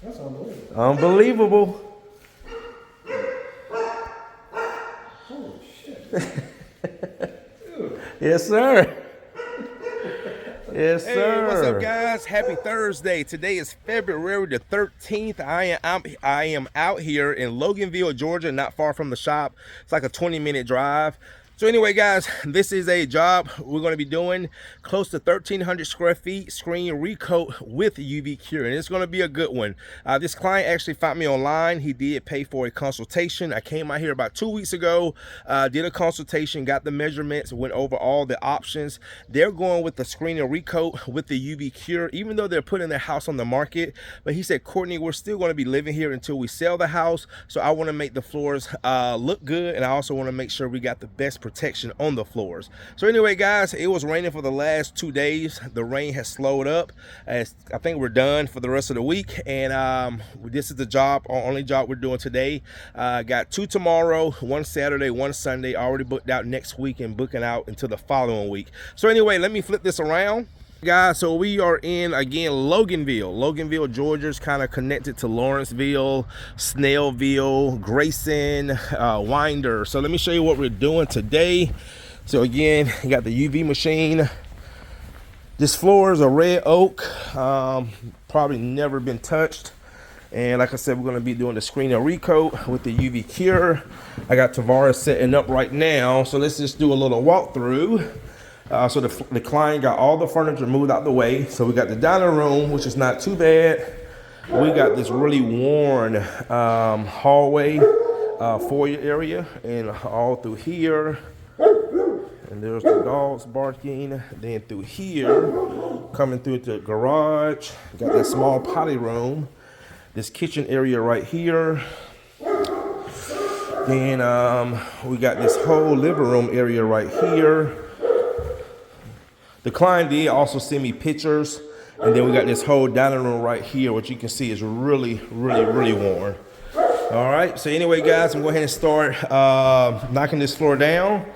That's unbelievable. Unbelievable. Holy shit. Yes, sir. Yes, sir. Hey, what's up, guys? Happy Thursday. Today is February the 13th. I am out here in Loganville, Georgia, not far from the shop. It's like a 20-minute drive. So anyway, guys, this is a job we're going to be doing close to 1,300 square feet, screen recoat with UV curing. It's going to be a good one. This client actually found me online. He did pay for a consultation. I came out here about 2 weeks ago, did a consultation, got the measurements, went over all the options. They're going with the screen and recoat with the UV cure, even though they're putting their house on the market. But he said, Courtney, we're still going to be living here until we sell the house. So I want to make the floors look good, and I also want to make sure we got the best protection on the floors. So anyway, guys, it was raining for the last 2 days. The rain has slowed up. I think we're done for the rest of the week, and this is the job, only job we're doing today. Got 2 tomorrow, 1 Saturday, 1 Sunday. Already booked out next week and booking out until the following week. So anyway, let me flip this around, guys. So we are in, again, Loganville, Georgia. Is kind of connected to Lawrenceville, Snellville, Grayson, Winder. So let me show you what we're doing today. So again, you got the UV machine. This floor is a red oak, probably never been touched. And like I said, we're going to be doing the screen and recoat with the UV cure. I got Tavares setting up right now, so let's just do a little walkthrough. So the client got all the furniture moved out the way. So we got the dining room, which is not too bad. We got this really worn hallway, foyer area, and all through here. And there's the dogs barking. Then through here, coming through the garage, got that small potty room. This kitchen area right here. Then we got this whole living room area right here. The client did also send me pictures, and then we got this whole dining room right here, which you can see is really worn. All right, so anyway, guys, I'm going to go ahead and start knocking this floor down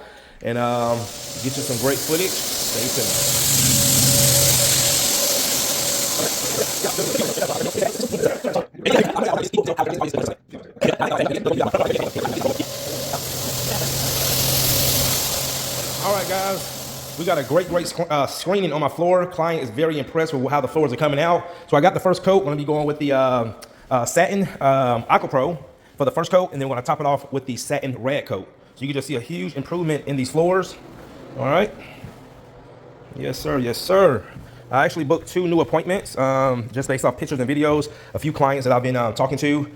and get you some great footage. Stay tuned. All right, guys. We got a great screening on my floor. Client is very impressed with how the floors are coming out. So I got the first coat. I'm gonna be going with the satin Aqua Pro for the first coat, and then we're gonna top it off with the satin red coat. So you can just see a huge improvement in these floors. All right. Yes, sir. Yes, sir. I actually booked 2 new appointments just based off pictures and videos. A few clients that I've been talking to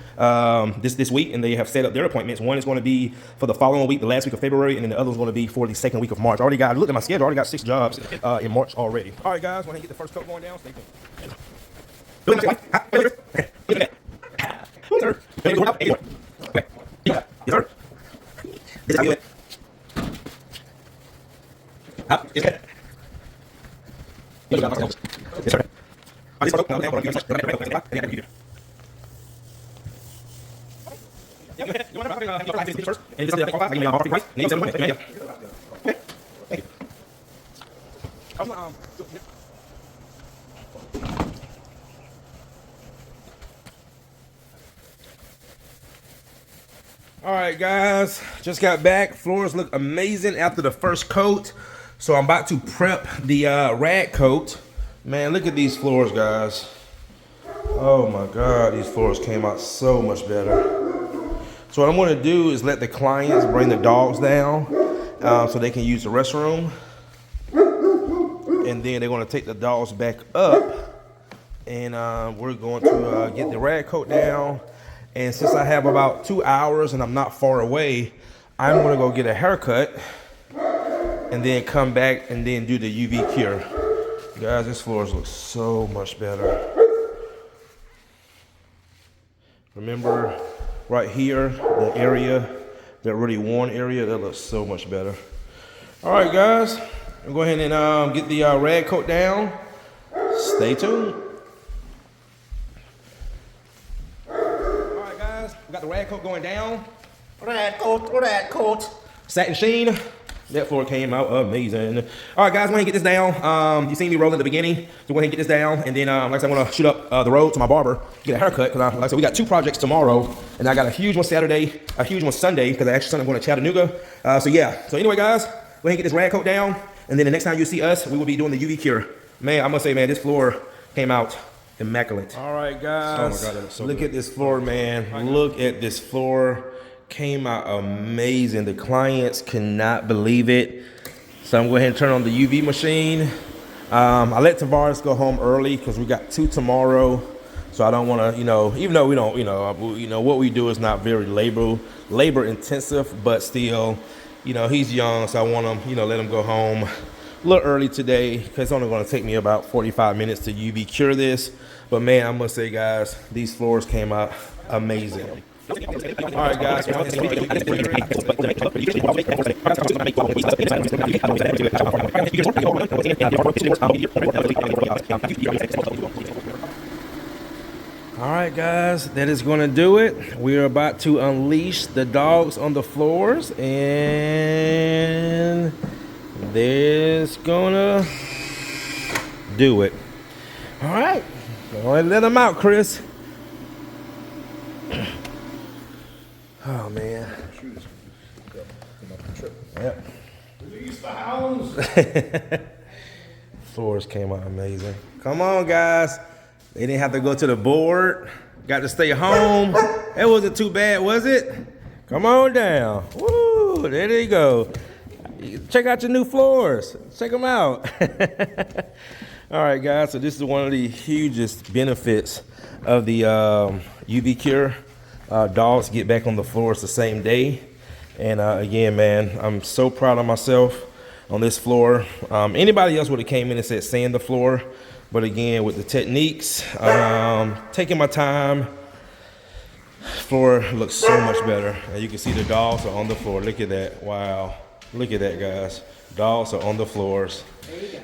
this week, and they have set up their appointments. One is going to be for the following week, the last week of February, and then the other is going to be for the second week of March. I looked at my schedule, I already got 6 jobs in March already. All right, guys, want to get the first coat going down? Stay tuned. Yes, sir. All right, guys, just got back. Floors look amazing after the first coat. So I'm about to prep the rag coat. Man, look at these floors, guys. Oh my God, these floors came out so much better. So what I'm gonna do is let the clients bring the dogs down so they can use the restroom. And then they're gonna take the dogs back up, and we're going to get the rag coat down. And since I have about 2 hours and I'm not far away, I'm gonna go get a haircut and then come back and then do the UV cure. Guys, this floors look so much better. Remember right here, the area, that really worn area, that looks so much better. All right, guys, we'll go ahead and get the rag coat down. Stay tuned. All right, guys, we got the rag coat going down. Rag coat. Satin sheen. That floor came out amazing. All right, guys, go ahead and get this down. You seen me roll at the beginning, so go ahead and get this down. And then, like I said, I'm gonna shoot up the road to my barber, get a haircut, because like I said, we got 2 projects tomorrow, and I got a huge one Saturday, a huge one Sunday, because I actually Sunday I'm going to Chattanooga. So yeah, so anyway, guys, go ahead and get this rag coat down, and then the next time you see us, we will be doing the UV cure. Man, I must say, man, this floor came out immaculate. All right, guys, oh my God, that was so look good. At this floor, man. Look at this floor. Came out amazing. The clients cannot believe it. So I'm going to go ahead and turn on the UV machine. I let Tavares go home early because we got 2 tomorrow. So I don't want to, you know, even though we don't, you know, what we do is not very labor intensive, but still, you know, he's young, so I want him, you know, let him go home a little early today because it's only going to take me about 45 minutes to UV cure this. But man, I must say, guys, these floors came out amazing. All right, guys. All right, guys, that is going to do it. We are about to unleash the dogs on the floors, and that's gonna do it. All right, go ahead and let them out, Chris. Oh man. Yep. These the hounds. Floors came out amazing. Come on, guys. They didn't have to go to the board. Got to stay home. That wasn't too bad, was it? Come on down. Woo, there they go. Check out your new floors. Check them out. All right, guys. So this is one of the hugest benefits of the UV cure. Dogs get back on the floors the same day. And again, man, I'm so proud of myself on this floor. Anybody else would have came in and said sand the floor. But again, with the techniques, taking my time, floor looks so much better. And you can see the dogs are on the floor. Look at that. Wow. Look at that, guys. Dogs are on the floors.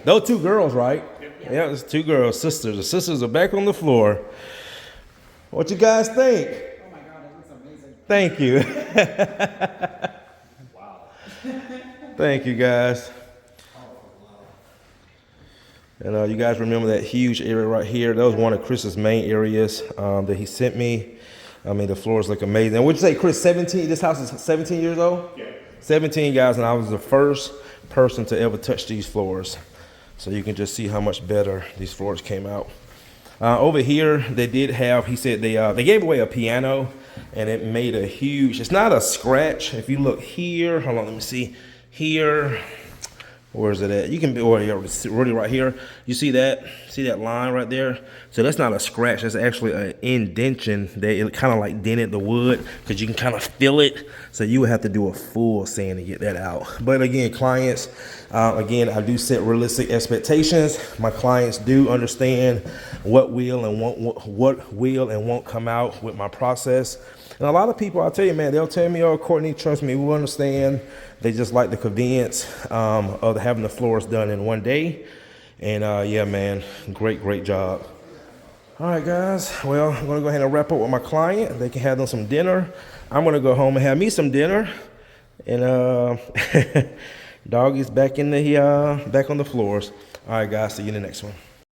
Those 2 girls, right? Yeah, it's 2 girls, sisters. The sisters are back on the floor. What you guys think? Oh my God, that looks amazing. Thank you. Wow. Thank you, guys. And you guys remember that huge area right here? That was one of Chris's main areas that he sent me. I mean, the floors look amazing. And would you say, Chris, 17? This house is 17 years old? Yeah. 17, guys, and I was the first person to ever touch these floors. So you can just see how much better these floors came out. Over here, they did have, he said they gave away a piano, and it made a huge, it's not a scratch. If you look here, hold on, let me see. Here, where is it at? You can be, or really right here. You see that line right there? So that's not a scratch. That's actually an indentation that it kind of like dented the wood because you can kind of feel it. So you would have to do a full sand to get that out. But again, clients, again, I do set realistic expectations. My clients do understand what will and won't come out with my process. And a lot of people, I'll tell you, man, they'll tell me, oh, Courtney, trust me, we understand. They just like the convenience of having the floors done in one day. And yeah, man, great job. All right, guys. Well, I'm going to go ahead and wrap up with my client. They can have them some dinner. I'm going to go home and have me some dinner. And dog is back in the back on the floors. All right, guys. See you in the next one.